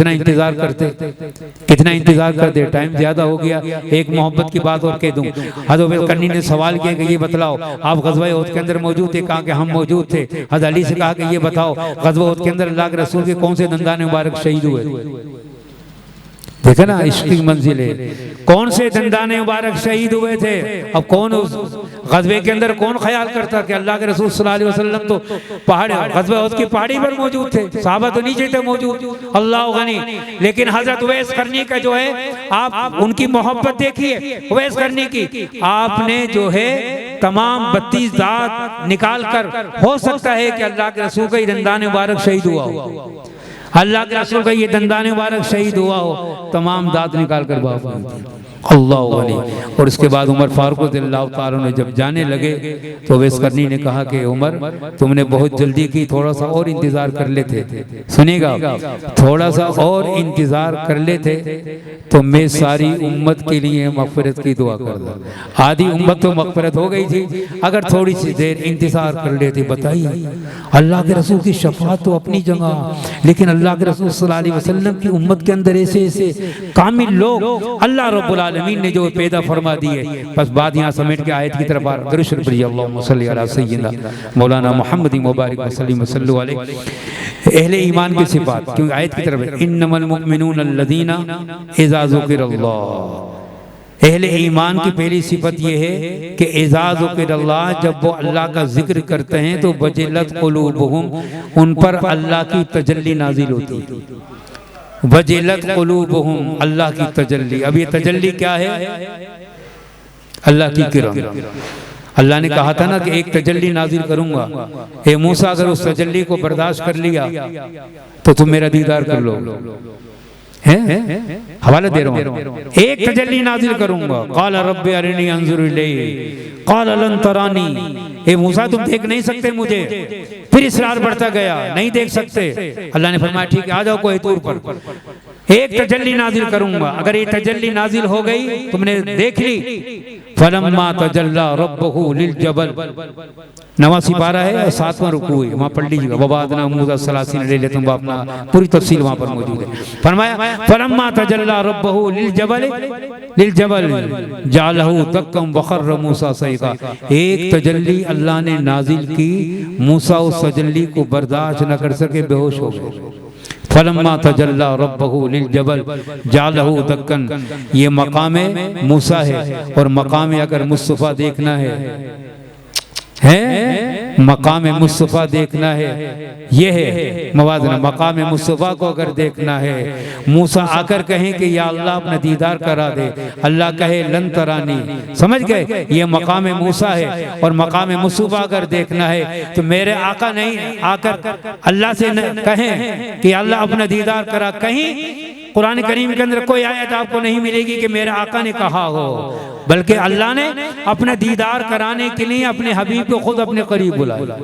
कितना इंतजार करते, कितना इंतजार करते, टाइम ज्यादा हो गया। एक मोहब्बत की बात और कह दूं, हज़रत करनी ने सवाल किया कि ये बतलाओ आप ग़ज़वा उहद के अंदर मौजूद थे? कहा कि हम मौजूद थे। हज़रत अली से कहा कि ये बताओ ग़ज़वा उहद के अंदर अल्लाह के रसूल के कौन से दंदान मुबारक शहीद हुए? देखा ना इश्क की मंजिल है, कौन से दंदान मुबारक शहीद हुए थे। अब कौन उस ग़ज़वे के अंदर कौन ख्याल करता कि अल्लाह के रसूल सल्लल्लाहु अलैहि वसल्लम तो पहाड़ ग़ज़वा उहद की पहाड़ी पर मौजूद थे, सहाबा तो नीचे थे मौजूद, अल्लाह गनी। लेकिन हज़रत उवैस करनी का जो है, आप उनकी मोहब्बत देखिए उवैस करनी की, आपने जो है तमाम 32 दांत निकाल कर, हो सकता है कि अल्लाह के रसूल का ये दंदान मुबारक शहीद हुआ हो, अल्लाह के रसूल का ये दंदान मुबारक शहीद हुआ हो, तमाम दांत निकाल कर बाप अल्लाह वली। और इसके बाद उमर फारूक रज़ियल्लाहु ताला अन्हु जब जाने लगे तो उवैस करनी ने कहा कि उमर तुमने बहुत जल्दी की, थोड़ा सा और इंतजार कर लेते, सुनिएगा, थोड़ा सा और इंतजार कर लेते तो मैं सारी उम्मत के लिए मग़फ़िरत की दुआ कर दूं। आधी उम्मत तो मग़फ़िरत हो गई थी, अगर थोड़ी सी देर इंतजार कर लेते। बताइए अल्लाह के रसूल की शफ़ाअत तो अपनी जगह, लेकिन अल्लाह के रसूल सल्लल्लाहु अलैहि वसल्लम की उम्मत के अंदर ऐसे ऐसे कामिल लोग अल्लाह रब्बुल आलमीन ने जो पैदा फरमा दिए। बस बात यहाँ समेट के आयत की तरफ आ रहा, दरूद पढ़िए, अल्लाहुम्मा सल्ली अला सय्यिदना मौलाना मुहम्मद मुबारक वसल्लम सल्लल्लाहु अलैहि। अहले ईमान की सिफात, क्योंकि आयत की तरफ है इन्नमल मुमिनून अल्लज़ीना इज़ा ज़ुकिरल्लाह। अहले ईमान की पहली सिफत यह है कि इज़ा ज़ुकिरल्लाह, जब वो अल्लाह का जिक्र करते हैं तो वजिलत क़ुलूबुहुम, उन पर अल्लाह की तजल्ली नाजिल होती है। वजिलत क़ुलूबुहुम, अल्लाह की तजल्ली। अब ये तजल्ली क्या है? अल्लाह की किरण। अल्लाह ने कहा था ना कि एक तजल्ली नाजिल करूंगा, ए मूसा अगर उस तजल्ली को बर्दाश्त कर लिया तो तुम मेरा दीदार कर लो। हवाला दे रहा हूं, एक तजल्ली नाजिल करूंगा। क़ाल रब्बि अरिनी अंजुर इलैहि क़ाल लन तरानी, ए मूसा तुम देख नहीं सकते मुझे। फिर इसरार बढ़ता गया, नहीं देख सकते। अल्लाह ने फरमाया ठीक है, आ जाओ कोई तूर पर, एक तजल्ली नाजिल करूंगा। अगर ये तजल्ली नाजिल हो गई, तुमने देख ली, फलम्मा तजल्ला रब्बहु लिल जबल, 89 पारा है, 7वां रुकू है, वहां पढ़ लीजिएगा। वबादना मूसा सलासीन लैलतन, अपना पूरी तफसील वहां पर मौजूद है। फरमाया फलम्मा तजल्ला रब्बहु लिल जबल जालहु दक्कम वखर्र मूसा सईदा। एक तजल्ली अल्लाह ने नाजिल की, मूसा उस तजल्ली को बर्दाश्त न कर सके, बेहोश हो गए। फलम्मा तजल्ला रब्बहु लिल जबल जालहु दक्कन, ये मकाम मूसा है। और मकाम अगर मुस्तफ़ा देखना है मकाम मुस्तफ़ा देखना है, ये है मवाज़ना। मकाम मुस्तफ़ा को अगर देखना है, मूसा आकर कहें कि या अल्लाह अपना दीदार करा दे, अल्लाह कहे लन तरानी, समझ गए, ये मकाम मूसा है। और मकाम मुस्तफ़ा अगर देखना है तो मेरे आका नहीं आकर अल्लाह से कहें कि अल्लाह अपना दीदार करा। कहीं कुरान करीम के अंदर कोई आयत आपको नहीं मिलेगी कि मेरे आका ने कहा हो, बल्कि अल्लाह ने अपना दीदार कराने के लिए अपने हबीब को खुद अपने करीब बुलाया।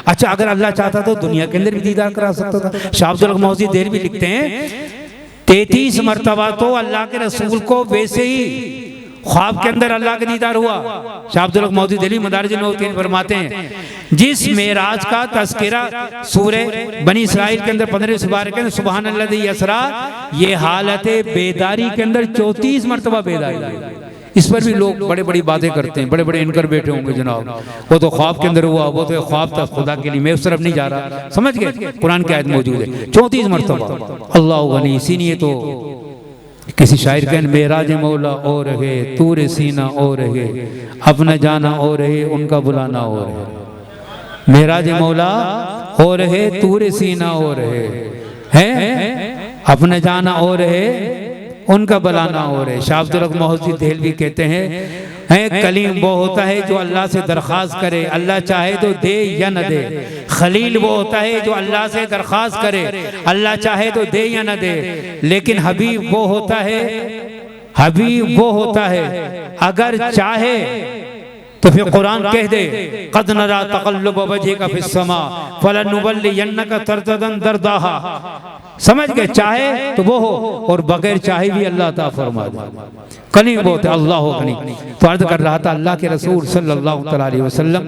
अच्छा, अगर अल्लाह चाहता तो दुनिया के अंदर भी दीदार करा सकता था। शाह अब्दुल हक मौज़ूद देर भी लिखते हैं 33 मरतबा तो अल्लाह के रसूल को वैसे ही ख्वाब के अंदर अल्लाह का दीदार हुआ। शाह अब्दुल हक मौज़ूद दिल्ली मदारिज नबवी फरमाते हैं, जिस मेराज का तज़किरा सूरे बनी इसराइल के अंदर 15 सुबार के अंदर सुबहान अल्लज़ी यसरा, ये हालत बेदारी के अंदर 34 मरतबा बेदारी। इस पर भी लोग बड़े बड़ी बातें करते हैं, बड़े बड़े इनकर बैठे होंगे जनाब, वो तो ख्वाब के अंदर हुआ, वो तो ख्वाब था खुदा के लिए, मैं उस तरफ नहीं जा रहा। समझ गए, कुरान की आयत मौजूद है 34 मरतबा। अल्लाह गनी, इसीलिए तो किसी शायर के मेराज मौला और है, तूर सीना और है, अपना जाना और है, उनका बुलाना और है। मेराज मौला और है, तूर सीना और है, अपना जाना और है, उनका बुलाना और है। शाह अब्दुल हक मौज़ूद देहलवी कहते हैं कलीम वो होता है जो अल्लाह से दरख्वास्त करे, अल्लाह चाहे तो दे या न दे। खलील वो होता है जो अल्लाह से दरख्वास्त करे, अल्लाह चाहे तो दे या न दे। लेकिन हबीब वो होता है अगर चाहे तो फिर कुरान कह दे, क़द नरा तक़ल्लुब वजहिका फ़िस्समा फ़लनुवल्लियन्नका तर्दन दरदाहा। समझ गए, चाहे तो वो हो और बगैर चाहे भी अल्लाह ता फरमा दे। कनी बोलते अल्लाह हो कनी। तो अर्ज कर रहा था अल्लाह के रसूल सल्लल्लाहु अलैहि वसल्लम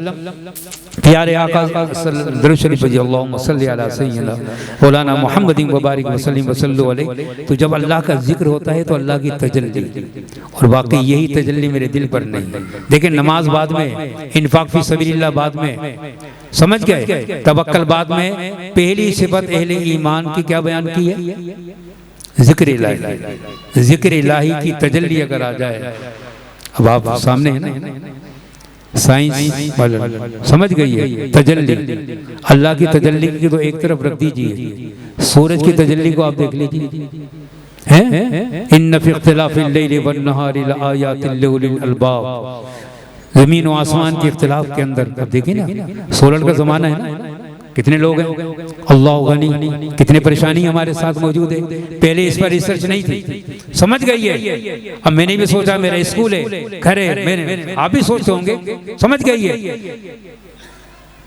प्यारे आका दरूद शरीफ पढ़िए, अल्लाहुम्मा सल्ली अला सय्यिदना मौलाना मुहम्मदिन व बारिक वसल्लिम वसल्लु अलैहि। तो जब अल्लाह का जिक्र होता है तो अल्लाह की तजल्ली, और वाकई यही तजल्ली मेरे दिल पर नहीं। देखिए नमाज बाद में, इन्फाक फी सबीलिल्लाह बाद में, समझ गए, तवक्कल बाद में। पहली सिफत अहले ईमान की क्या बयान की है? जिक्र इलाही। जिक्र इलाही की तजल्ली अगर आ जाए, अब आप सामने है ना साइंस वाला, समझ गई है तजल्ली, अल्लाह की तजल्ली की तो एक तरफ रख दीजिए, सूरज की तजल्ली को आप देख लीजिए, हैं इन्न फी इख्तिलाफिल लैली वन नहारी लआयातिल लिउलिल अलबाब। जमीन और आसमान के इख्तिलाफ के अंदर अब देखिए ना, सोलर का जमाना है ना, कितने लोग हैं, अल्लाह गनी, कितने परेशानी हमारे साथ मौजूद है। पहले इस पर रिसर्च नहीं थी, समझ गई है। अब मैंने भी सोचा मेरा स्कूल है, घर है, मैंने आप भी सोचते होंगे, समझ गई है।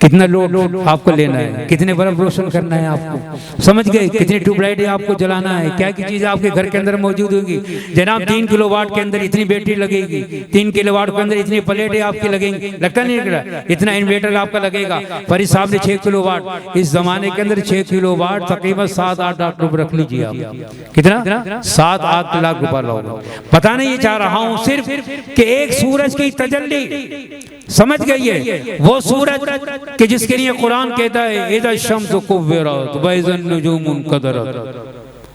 कितना लोड आपको लेना है, कितने बल्ब रोशन करना है आपको, समझ गए, कितनी ट्यूबलाइटें आपको जलाना है, क्या की चीजें आपके घर के अंदर मौजूद होगी। जनाब 3 किलोवाट के अंदर इतनी बैटरी लगेगी, 3 किलोवाट के अंदर इतनी प्लेटें आपकी लगेंगी, लगता नहीं लग, इतना इन्वर्टर आपका लगेगा। पर इस साहब ने 6 किलोवाट, इस जमाने के अंदर 6 किलोवाट तकरीबन 7-8 लाख रुपए रख लीजिए आप, कितना 7-8 लाख रुपए लोग। पता नहीं ये चाह रहा हूँ सिर्फ कि एक सूरज की तजल्ली, समझ गई है, वो सूरज कि जिसके लिए कुरान कहता है इज़ा शम्सु कुव्विरत व इज़ा नुजूमु कदरत,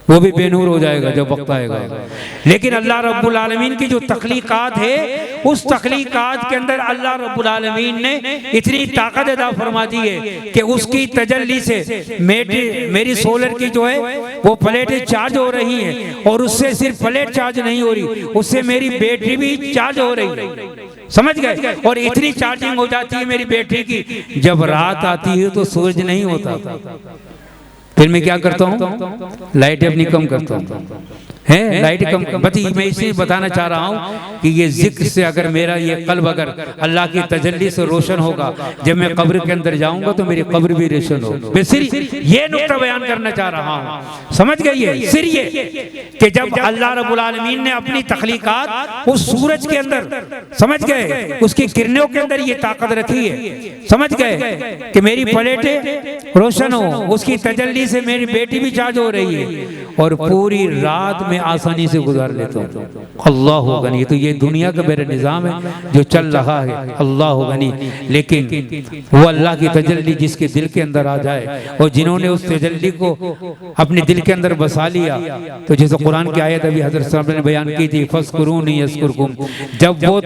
वो भी बेनूर हो जाएगा जब वक्त आएगा। लेकिन अल्लाह रब्बुल आलमीन की जो तख्लीकात है, उस तख्लीकात के अंदर अल्लाह रब्बुल आलमीन ने इतनी ताकत अदा फरमा दी है कि उसकी तजल्ली से मेरी सोलर की जो है वो प्लेटें चार्ज हो रही हैं, और उससे सिर्फ प्लेट चार्ज नहीं हो रही, उससे मेरी बैटरी भी चार्ज हो रही है, समझ गए। और इतनी चार्जिंग हो जाती है मेरी बैटरी की, जब रात आती है तो सूरज नहीं होता, फिर मैं क्या करता हूँ, लाइट अपनी कम करता हूँ, है लाइट कम। बती मैं इसलिए बताना चाह रहा हूँ कि ये जिक्र से अगर मेरा ये कल्ब अगर अल्लाह की तजल्ली से रोशन होगा, जब मैं कब्र के अंदर जाऊंगा तो मेरी कब्र भी रोशन होगी। मैं सिर्फ ये नुक्ता बयान करना चाह रहा हूँ, समझ गई है, सिर्फ ये कि जब अल्लाह रब्बुल आलमीन ने अपनी तख्लीकात उस सूरज के अंदर, समझ गए, उसकी किरणों के अंदर ये ताकत रखी है, समझ गए, कि मेरी प्लेटें रोशन हो, उसकी तजल्ली से मेरी बेटी भी चार्ज हो रही है, और पूरी रात में आसानी से गुजार लेता हूँ। अल्लाह हो गनी, तो ये दुनिया का मेरा निज़ाम है जो चल रहा है, अल्लाह हो गनी। लेकिन वो अल्लाह की तजल्ली जिसके दिल के अंदर आ जाए, और जिन्होंने उस तजल्ली को अपने दिल के अंदर बसा लिया, तो जैसे कुरान की आयत अभी हज़रत साहब ने बयान की थी, फज़कुरूनी यज़कुरकुम, जब वो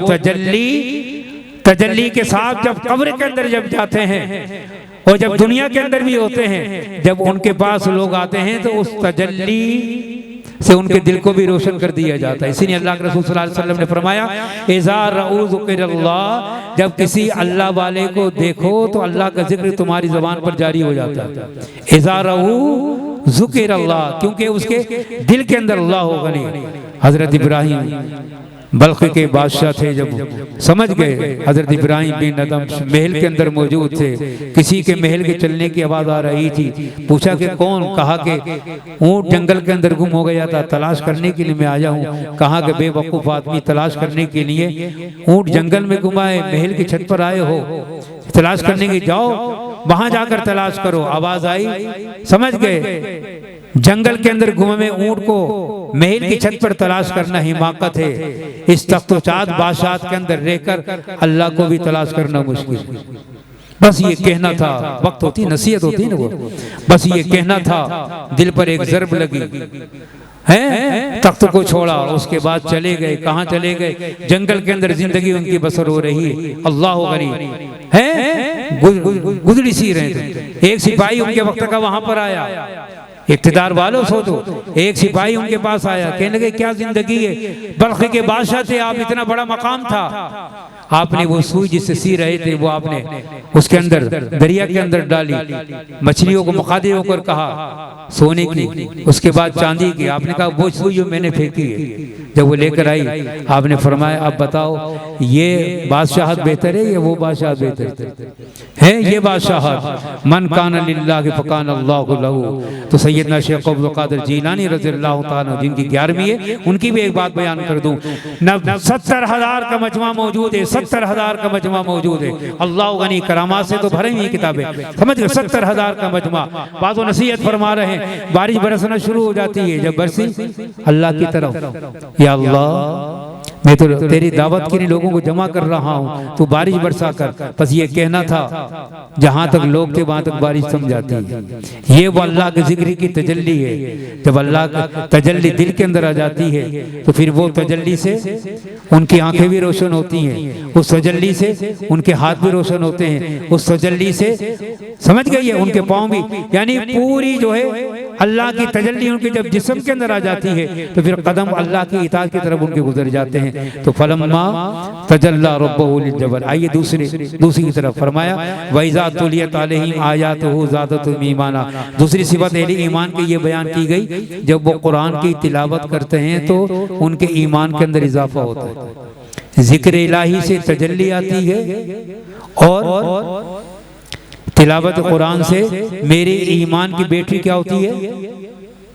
तजल्ली के साथ जब कब्र के अंदर जब जाते हैं, और जब दुनिया के अंदर भी होते हैं, जब उनके पास लोग आते हैं तो उस तजल्ली से उनके दिल को भी रोशन कर दिया जाता है। इसीलिए अल्लाह के रसूल सल्लल्लाहु अलैहि वसल्लम ने फरमाया, इज़ा रऊ ज़िक्रुल्लाह, जब किसी अल्लाह वाले को देखो तो अल्लाह का जिक्र तुम्हारी ज़बान पर जारी हो जाता है। इज़ा रऊ ज़िक्रुल्लाह, क्योंकि उसके दिल के अंदर अल्लाह होगा नहीं। हज़रत इब्राहिम बल्ख के बादशाह थे, जब समझ गए हजरत इब्राहिम बिन अदम महल के अंदर मौजूद थे, किसी के महल के चलने की आवाज आ रही थी, पूछा कि कौन, कहा कि ऊंट जंगल के अंदर गुम हो गया था, तलाश करने के लिए मैं आया हूँ। कहा कि बेवकूफ आदमी, तलाश करने के लिए ऊंट जंगल में गुमा है, महल की छत पर आए हो, तलाश करने के जाओ, वहां जाकर तलाश करो। आवाज आई, समझ गए, जंगल के अंदर गुमे ऊंट को महल की छत पर तलाश करना हिमाकत है, इस तख्तोचाद बादशाह के अंदर रहकर अल्लाह को भी तलाश करना मुश्किल। बस ये कहना था, वक्त होती नसीहत होती ना वो, बस ये कहना था, दिल पर एक ज़र्ब लगी है, तख्त को छोड़ा, उसके बाद चले गए। कहाँ चले गए? जंगल के अंदर जिंदगी उनकी बसर हो रही है। अल्लाह गनी है, गुजरी सी रहे थे। एक सिपाही उनके वक्त का वहां पर आया, इक़्तिदार वालों सोचो, एक सिपाही उनके पास आया, कहने लगे क्या जिंदगी है, बल्ख के बादशाह थे आप, इतना बड़ा मकाम था, आपने वो सुई जिससे सी रहे थे वो आपने उसके अंदर दरिया के अंदर डाली, मछलियों को मुखातिब होकर कहा सोने की, उसके बाद चांदी की, आपने कहा वो सुई जो मैंने फेंकी है। जब वो लेकर आई आपने फरमाया अब बताओ ये बादशाहत बेहतर है या वो बादशाहत बेहतर है? ये बादशाहत मन कान लिल्लाहि फकान अल्लाहु लहू। तो सैयदना शेख अब्दुल कादिर जीलानी रज़ियल्लाहु ताला जिनकी 11वीं है, उनकी भी एक बात बयान कर दूं। 70,000 का मजमा मौजूद है, 70,000 का मजमा मौजूद है। अल्लाह गनी करामात से तो भरे हुई किताबें, समझ गए? 70,000 का मजमा। बाज़ नसीहत फरमा रहे हैं, बारिश बरसना शुरू हो जाती है, जब बरसी अल्लाह की तरफ, या अल्लाह मैं तो तेरी दावत के लिए लोगों को जमा कर रहा हूँ, तो बारिश बरसा कर। बस ये कहना था, जहाँ तक लोग थे वहाँ तक बारिश थम जाती है। ये वो अल्लाह के जिक्र की तजल्ली है। जब अल्लाह का तजल्ली दिल के अंदर आ जाती है तो फिर वो तजल्ली से उनकी आंखें भी रोशन होती हैं, उस तजल्ली से उनके हाथ भी रोशन होते हैं, उस तजल्ली से समझ गई है उनके पाँव भी, यानी पूरी जो है अल्लाह की तजल्ली उनके जब जिस्म के अंदर आ जाती है तो फिर कदम अल्लाह की इताअत की तरफ उनके गुजर जाते हैं। तो फलम्मा तजल्ला रब्बहु लिल-जबल। आइए दूसरी की तरफ फरमाया वइज़ा तुलियत अलैहिम आयातुहु ज़ादतहुम ईमाना। दूसरी सिफत अहले ईमान की ये बयान की गई, जब वो कुरान की तिलावत करते हैं तो उनके ईमान के अंदर इजाफा होता है। जिक्र इलाही से तजल्ली आती है और तिलावत कुरान से मेरे ईमान की बैटरी क्या होती है?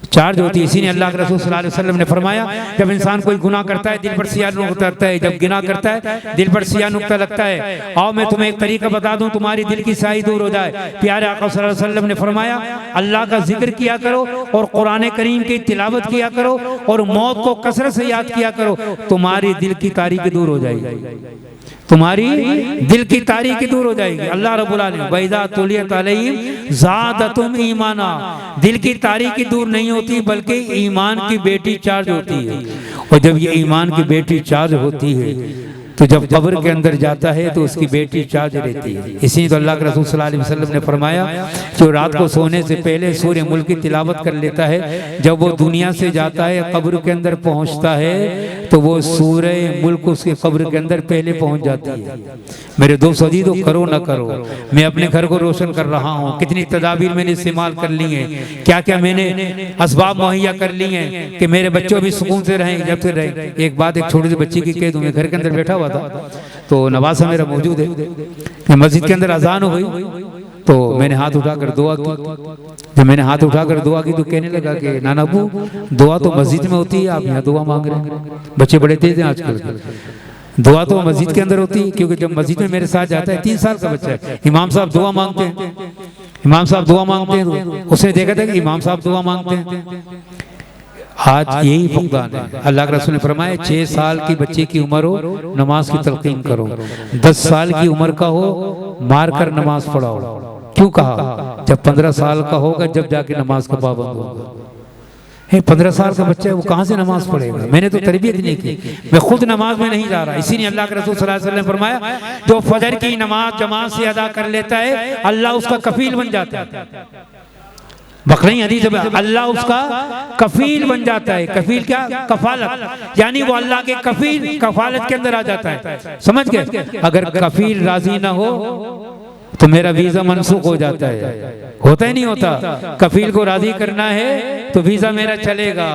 चार्ज होती है। इसी ने अल्लाह के रसूल सल्लल्लाहु अलैहि वसल्लम ने फरमाया, जब इंसान कोई गुनाह करता है दिल पर सियाह नुक्ता लगता है, जब गिनाह करता है दिल पर सियाह नुक्ता लगता है। आओ मैं तुम्हें एक तरीका बता दूं तुम्हारी दिल की स्याही दूर हो जाए। प्यारे आका सल्लल्लाहु अलैहि वसल्लम ने फरमाया, अल्लाह का जिक्र किया करो और कुरान करीम की तिलावत किया करो और मौत को कसरत से याद किया करो, तुम्हारी दिल की तारीकी दूर हो जाएगी, तुम्हारी दिल की तारीकी दूर हो जाएगी। अल्लाह रब्बुल आलमीन वइज़ा तुलियत अलैहिम ज़ादतहुम ईमाना। दिल की तारीकी दूर नहीं होती बल्कि ईमान की बैटरी चार्ज होती है। और जब ये ईमान की बैटरी चार्ज होती है तो जब कब्र के अंदर जाता है तो उसकी बैटरी चार्ज रहती है। इसी तो अल्लाह के रसूल सल्लल्लाहु अलैहि वसल्लम ने फरमाया, जो रात को सोने से पहले सूर्य मुल्क की तिलावत कर लेता है, जब वो दुनिया से जाता है कब्र के अंदर पहुंचता है तो वो सूर्य मुल्क उसके कब्र के अंदर पहले पहुंच जाती है। मेरे दोस्त अजीजों, करो ना करो, मैं अपने घर को रोशन कर रहा हूँ। कितनी तदाबीर मैंने इस्तेमाल कर ली है, क्या क्या मैंने असबाब मुहैया कर ली हैं कि मेरे बच्चों भी सुकून से रहें, जब से रहे। एक बात एक छोटी सी बच्ची की कह दूं, मैं घर के अंदर बैठा हुआ था तो नवासा मेरा मौजूद है, मस्जिद के अंदर अजान हो गई तो मैंने हाथ उठाकर दुआ की। जब मैंने हाथ उठाकर दुआ की तो कहने लगा कि नाना अबू, दुआ तो मस्जिद में होती है, आप यहाँ दुआ मांग रहे हैं। बच्चे बड़े तेज हैं आजकल, दुआ तो मस्जिद के अंदर होती है, क्योंकि जब मस्जिद में मेरे साथ जाता है, 3 साल का बच्चा है, इमाम साहब दुआ मांगते हैं, इमाम साहब दुआ मांगते हैं, उसने देखा था कि इमाम साहब दुआ मांगते हैं। आज यही फुकदान है। अल्लाह के रसूल ने फरमाया 6 साल की बच्चे की उम्र हो नमाज की तलकीन करो, 10 साल की उम्र का हो मार कर नमाज पढ़ाओ। क्यों कहा? जब 15 साल का होगा जब जाके नमाज का पाबंद होगा। 15 साल का बच्चा है, वो कहाँ से नमाज पढ़ेगा? मैंने तो तरबियत नहीं की, मैं खुद नमाज में नहीं जा रहा। इसी ने अल्लाह के रसूल सल्लल्लाहु अलैहि वसल्लम ने फरमाया, जो फजर की नमाज जमात से अदा कर लेता है अल्लाह उसका कफील बन जाता है। बकरी हदीस में अल्लाह उसका कफील बन जाता है। कफील क्या? कफालत, यानी वो अल्लाह के कफील कफालत के अंदर आ जाता है। समझ गए? अगर कफील राजी ना हो तो मेरा वीजा मनसूख हो जाता है। होता ही नहीं होता। कफील को राजी करना है तो वीजा मेरा चलेगा,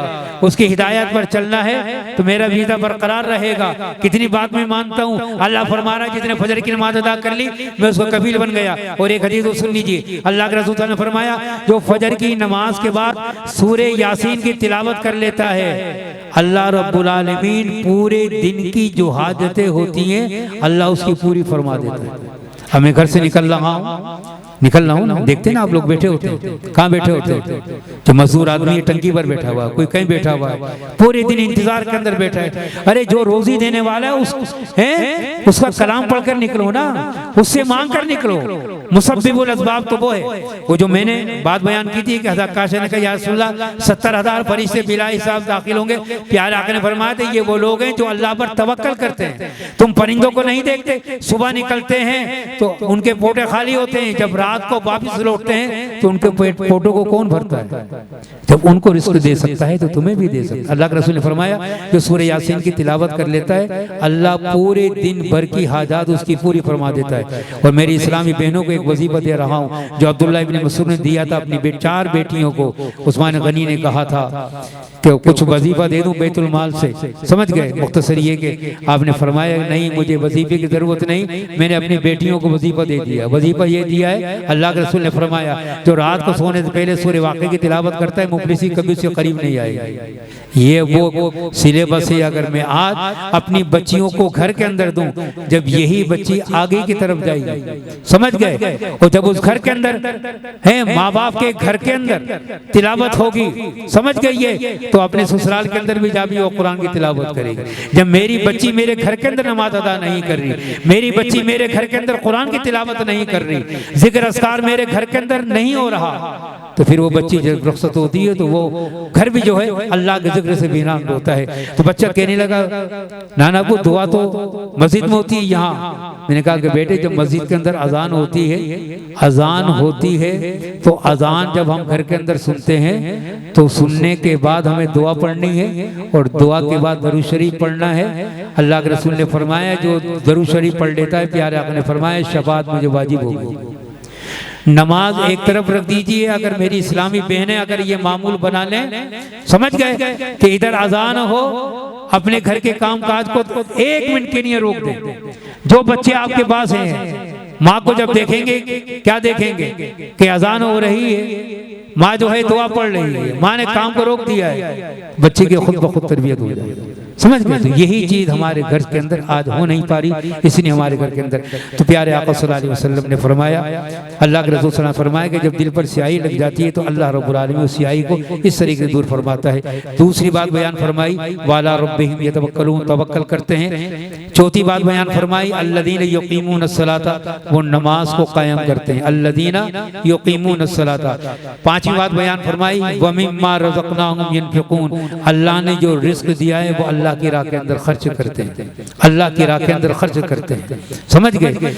उसकी हिदायत पर चलना है तो मेरा वीजा बरकरार रहेगा। कितनी बात मैं मानता हूँ। अल्लाह फरमा रहा है जितने फजर की नमाज अदा कर ली मैं उसको कफील बन गया। और एक हदीस सुन लीजिए, अल्लाह के रसूल ने फरमाया, जो फजर की नमाज के बाद सूरे यासीन की तिलावत कर लेता है, अल्लाह रब्बुल आलमीन पूरे दिन की जो हाजतें होती हैं अल्लाह उसकी पूरी फरमा देता है। अब मैं घर से निकल रहा हूँ ना, देखते ना आप लोग बैठे होते हैं, कहाँ बैठे होते हैं? जो मजदूर आदमी टंकी पर बैठा हुआ, कोई कहीं बैठा हुआ है, पूरे दिन इंतजार के अंदर बैठा है। अरे जो रोजी देने वाला है उसका कलाम पढ़कर निकलो ना, उससे मांग कर निकलो। मुसब्बिबुल असबाब तो वो है, वो जो मैंने बात बयान की थी कि हज़रत काशा ने कहा या रसूलल्लाह 70,000 फरिश्ते बिला हिसाब दाखिल होंगे। प्यारे आका ने फरमाया था ये वो लोग हैं जो अल्लाह पर तवक्कल करते हैं। तुम परिंदों को नहीं देखते, सुबह निकलते हैं तो उनके पोटे खाली होते हैं, जब रात को वापस लौटते हैं तो उनके पेटों को कौन भरता है? जब उनको रिस्क दे सकता है तो तुम्हें भी दे सकता है। अल्लाह के रसूल ने फरमाया जो सूरह यासीन की तिलावत कर लेता है अल्लाह पूरे दिन भर की हाजात उसकी पूरी फरमा देता है। और मेरी इस्लामी बहनों को एक वजीफा दे रहा हूँ जो अब्दुल्लाह इब्न मसूद ने दिया था अपनी 4 बेटियों को। उस्मान गनी ने कहा था कि कुछ वजीफा दे दूं बैतुल माल से, समझ गए? मुख्तसर ये कि आपने फरमाया नहीं मुझे वजीफे की जरूरत नहीं, मैंने अपनी बेटियों को वजीफा दे दिया। वजीफा ये दिया है अल्लाह के रसूल ने फरमाया जो रात को सोने से पहले सूरह वाक़िया की तिलावत करता है मुफलिसी कभी उसके करीब नहीं आएगी। ये वो सिलेबस है। अगर मैं आज अपनी बच्चियों को घर के अंदर दूं, जब यही बच्ची आगे की तरफ जाएगी, समझ गए? और जब उस घर के अंदर है माँ बाप के घर के अंदर तिलावत होगी, समझ गई है, तो अपने ससुराल के अंदर भी जाबी वो कुरान की तिलावत करेगी। जब मेरी बच्ची मेरे घर के अंदर नमाज अदा नहीं कर रही, मेरी बच्ची मेरे घर के अंदर कुरान की तिलावत नहीं कर रही, जिक्र अस्कार मेरे घर के अंदर नहीं हो रहा, तो फिर वो बच्ची जब रुखसत होती है तो वो घर भी जो है अल्लाह के जिक्र से वीरान होता है। तो बच्चा कहने लगा नाना को दुआ तो मस्जिद में होती है यहाँ। मैंने कहा कि बेटे जब मस्जिद के अंदर अजान होती है तो अजान जब हम घर के अंदर सुनते हैं तो सुनने के बाद हमें दुआ पढ़नी है और दुआ के बाद दरूद शरीफ पढ़ना है। अल्लाह के रसूल ने फरमाया जो दरूद शरीफ पढ़ लेता है, प्यारे आका ने फरमाया शफाअत मुझे वाजिब होगी। नमाज एक तरफ रख दीजिए, अगर मेरी इस्लामी बहनें अगर ये मामूल बना लें, समझ गए कि इधर अजान हो अपने घर के काम काज को 1 मिनट के लिए रोक दें। जो बच्चे आपके पास हैं माँ को जब देखेंगे क्या देखेंगे कि अजान हो रही है, माँ जो है दुआ पढ़ रही है, माँ ने काम को रोक दिया है, बच्चे की खुद ब खुद तरबियत हो जाएगी। समझ गए? तो यही चीज हमारे घर के अंदर आज हो नहीं पा रही, इसलिए हमारे घर के अंदर तो प्यारे आका सल्लल्लाहु अलैहि वसल्लम ने फरमाया, अल्लाह के रसूल सल्लल्लाहु अलैहि वसल्लम ने फरमाया कि जब दिल पर स्याही लग जाती है तो अल्लाह रब्बुल आलमीन उस स्याही को इस तरीके से दूर फरमाता है। दूसरी बात बयान फरमाई वाला रब्बिहिम यतवक्कलून, तवक्कल करते हैं। चौथी बात बयान फरमाई अल्लज़ीना युक़ीमून अस्सलाता, वो नमाज को कायम करते हैं। अल्लज़ीना युक़ीमून अस्सलाता। पांचवी बात बयान फरमाई व मिम्मा रज़क़नाहुम यनफ़िक़ून, अल्लाह ने जो रिस्क दिया है वो अल्लाह की राह के अंदर खर्च करते हैं, अल्लाह की राह के अंदर खर्च करते हैं। समझ गए?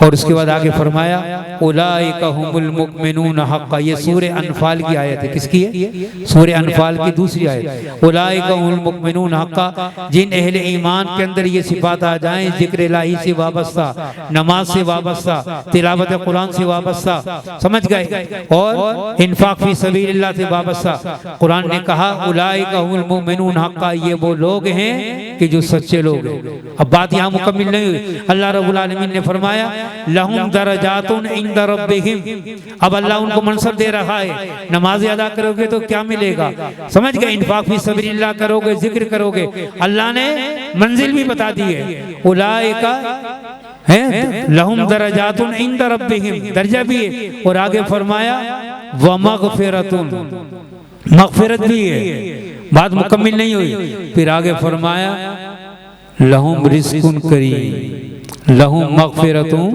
और उसके बाद आगे फरमाया उलाइका हुमुल मुमिनून हक़्क़ा, ये सूरह अनफाल की आयत है। किसकी है? सूरह अनफाल की दूसरी आयत। उलाइका हुमुल मुमिनून हक़्क़ा, जिन अहले ईमान के अंदर ये सिफात आ जाएं, जिक्र इलाही से वाबस्ता, नमाज से वाबस्ता, तिलावत कुरान से वाबस्ता, समझ गए, और इन्फाक फी सबीलिल्लाह से वाबस्ता। कुरान ने कहा उलाइका हुमुल मुमिनून हक़्क़ा, ये वो लोग हैं कि जो सच्चे लोग हैं। अब बात यहाँ मुकम्मिल नहीं हुई। अल्लाह रब्बुल आलमीन ने फरमाया लहुम दरजातुन इंद रब्बिहिम, अब अल्लाह उनको मनसब दे रहा है। नमाज अदा करोगे तो क्या मिलेगा? समझ गए? इन्फाक फी सबीलिल्लाह करोगे, जिक्र करोगे, अल्लाह ने मंजिल भी बता दी है। उलाइका है लहुम दरजातुन इंद रब्बिहिम, दर्जा भी है। और आगे फरमाया व मगफिरतुन, मगफिरत भी है। बात मुकम्मिल नहीं हुई। फिर आगे फरमाया लहुम रिज़्कुन करीम, लहुम मगफिरतुन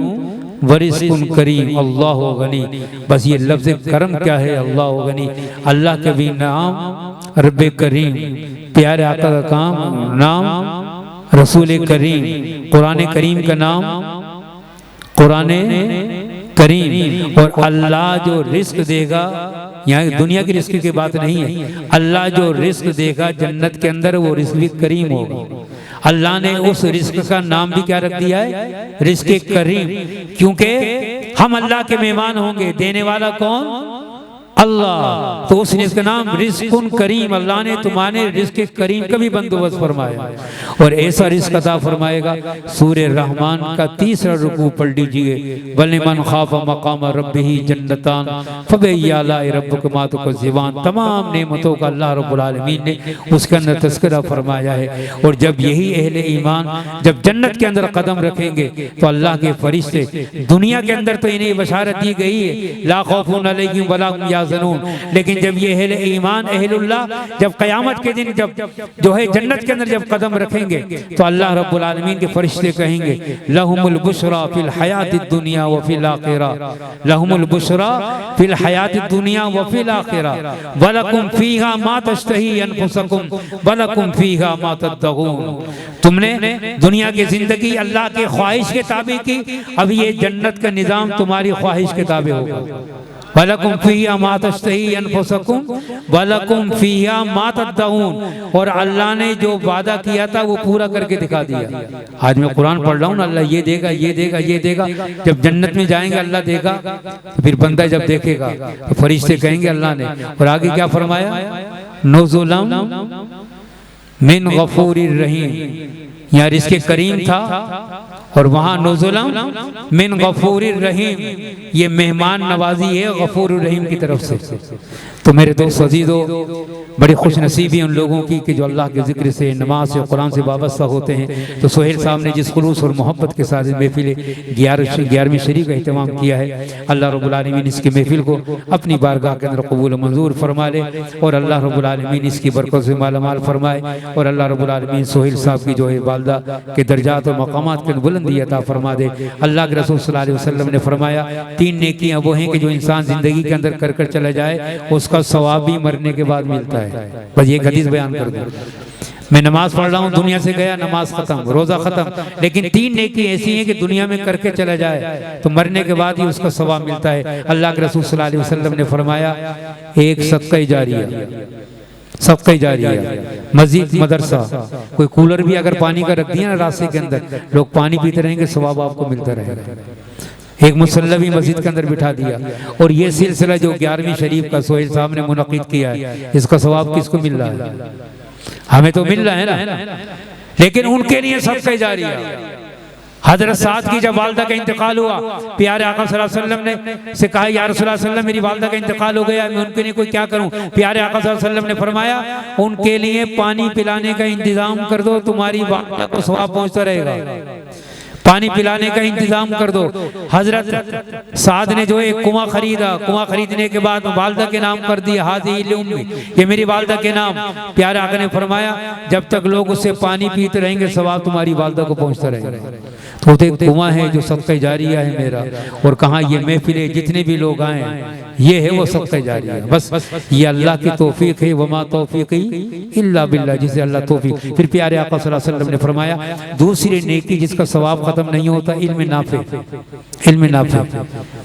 व रिज़्कुन करीम, अल्लाहु गनी। बस ये लफ्ज़ करम क्या है? अल्लाहु गनी, अल्लाह के भी नाम रब्बे करीम, प्यारे आका का काम नाम रसूल करीम, कुरान करीम का नाम कुरान करीम। और अल्लाह जो रिस्क देगा, यहाँ दुनिया की रिस्क की बात नहीं है, अल्लाह जो रिस्क देगा जन्नत के अंदर वो रिस्क भी करीम होगा। अल्लाह ने उस रिस्क का नाम भी क्या रख दिया है? रिस्क करीम, क्योंकि हम अल्लाह के मेहमान होंगे। देने वाला कौन? अल्लाह। तो उसने इसका नाम रिज़्कुन करीम, अल्लाह ने तुम्हारे रिज़्क करीम का भी बंदोबस्त फरमाया और ऐसा रिज़्क अता फरमाएगा। सूरह रहमान का 3रा रुकू पढ़ लीजिए, वलिमन खाफ मकाम रब्बिही जन्नतान फबिअय्यि आलाइ रब्बिकुमा तुकज़्ज़िबान। तमाम नेमतों का अल्लाह रब्बुल आलमीन ने उसके अंदर तज़किरा फरमाया है। और जब यही अहले ईमान जब जन्नत के अंदर कदम रखेंगे तो अल्लाह के फरिश्ते, दुनिया के अंदर तो इन्हें बशारत दी गई है ला खौफुन अलैहिम वला हुम यहज़नून। लेकिन जब ये अहले ईमान अहलुल्लाह जब क़यामत के दिन जब जो है जन्नत के अंदर जब कदम रखेंगे तो अल्लाह रब्बुल आलमीन के फरिश्ते कहेंगे लहुमुल बुशरा फिल हयातिद दुनिया व फिल आखिरा, लहुमुल बुशरा फिल हयातिद दुनिया व फिल आखिरा वलकुम फीहा मा तश्तही अनफुसकुम वलकुम फीहा मा तदगून। तुमने दुनिया की जिंदगी अल्लाह के ख्वाहिश के ताबे की, अब ये जन्नत का निजाम तुम्हारी ख्वाहिश के ताबे होगा। वलकुम फीहा मा तश्तही अनफुसकुम वलकुम फीहा मा तदऊन। और अल्लाह ने जो वादा किया था वो पूरा करके दिखा दिया। आज मैं कुरान पढ़ रहा हूँ ना, अल्लाह ये देगा ये देगा ये देगा। जब जन्नत में जाएंगे अल्लाह देगा, तो फिर बंदा जब देखेगा तो फरिश्ते कहेंगे अल्लाह ने। और आगे क्या फरमाया, नुज़ुलम मिन गफूरिर रहीम, यहाँ रिज़्क़े करीम था और वहाँ नुज़ुलम मिन गफूरिर रहीम, ये मेहमान नवाजी है गफूरुर रहीम की तरफ से। तो मेरे दोस्त अजीज़ों, बड़ी खुश नसीबी उन लोगों की कि जो अल्लाह के ज़िक्र से, नमाज से, कुरान से वाबस्ता होते हैं। तो सोहेल साहब ने जिस खुलूस और मोहब्बत के साथ महफिल 11वीं शरीफ का अहतमाम किया है, अल्लाह रब्बुल आलमीन इसकी महफिल को अपनी बारगाह के अंदर कबूल मंजूर फरमा ले और अल्लाह रब्बुल आलमीन इसकी बरकत से मालामाल फरमाए। और अल्लाह रब्बुल आलमीन सोहेल साहब की जो है वालदा के दर्जात और मकामात के बुलंदी अता फरमा दे। अल्लाह के रसूल सल्लल्लाहु अलैहि वसल्लम ने फरमाया 3 नेकियां वो हैं कि जो इंसान जिंदगी के अंदर कर चला जाए उसका सवाब भी मरने के बाद मिलता है। बस ये हदीस बयान कर दूं। मैं नमाज पढ़ रहा हूँ, दुनिया से गया, नमाज खत्म, रोजा खत्म, लेकिन 3 नेकी ऐसी हैं कि दुनिया में करके चला जाए तो मरने के बाद ही उसका सवाब मिलता है। अल्लाह के रसूल सल्लल्लाहु अलैहि वसल्लम ने फरमाया एक सदका जारिया, सबका जारिया, मस्जिद मदरसा, कोई कूलर भी अगर पानी का रख दिया ना रास्ते के अंदर, लोग पानी पीते रहेंगे, सवाब आपको मिलता रहेगा। एक मुसल्ला भी मस्जिद के अंदर बिठा दिया। और ये सिलसिला जो 11वीं शरीफ का सोहेल साहब ने मुनक़िद किया है, इसका सवाब किसको मिल रहा है? हमें तो मिल रहा है ना, लेकिन उनके लिए सबका जारिया। हजरत साद की जब वालदा का इंतकाल हुआ, प्यारे आका सल्लल्लाहु अलैहि वसल्लम ने से कहा या रसूलुल्लाह सल्लल्लाहु अलैहि वसल्लम मेरी वालदा का इंतकाल हो गया, मैं उनके लिए कोई क्या करूं? प्यारे आका सल्लल्लाहु अलैहि वसल्लम ने फरमाया उनके लिए पानी पिलाने का इंतजाम कर दो, तुम्हारी वालदा को सवाब पहुंचता रहेगा। पानी पिलाने का इंतजाम कर दो। हजरत साद ने जो एक कुआं खरीदा, कुआं खरीदने के बाद वालदा के नाम कर दिया, हाज़ी li उम्मी, ये मेरी वालदा के नाम। प्यारे आका ने फरमाया जब तक लोग उससे पानी पीते रहेंगे सवाब तुम्हारी वालदा को पहुंचता रहेगा। तो एक कुआं है जो सदका जारिया है मेरा। और कहाँ ये महफिले जितने भी लोग आए ये है वो सदका जारिया। बस ये अल्लाह की तौफीक है, वमा तौफीकी इल्ला बिल्लाह, जिसे अल्लाह तौफीक। फिर प्यारे आका सल्लल्लाहु अलैहि वसल्लम ने फरमाया दूसरी नेकी जिसका सवाब खत्म नहीं होता, इल्म नाफे, इल्म नाफे।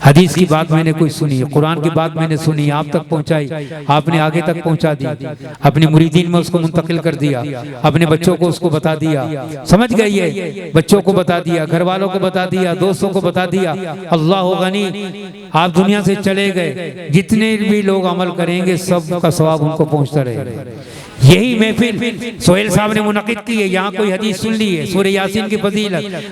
हदीस की बात मैंने कोई सुनी, कुरान की बात मैंने सुनी, आप तक पहुंचाई, आपने आगे तक पहुंचा दी, अपने मुरीदीन में उसको मुंतकिल कर दिया, अपने बच्चों को उसको बता दिया, समझ गई है, बच्चों को बता दिया, घर वालों को बता दिया, दोस्तों को बता दिया। अल्लाह गनी, आप दुनिया से चले गए, जितने भी लोग अमल करेंगे सब का सवाब उनको पहुंचता रहेगा। यही महफिल सोहेल साहब ने मुनक़िद की है। यहाँ कोई हदीस सुन ली है, सूरह यासीन की फजीलत,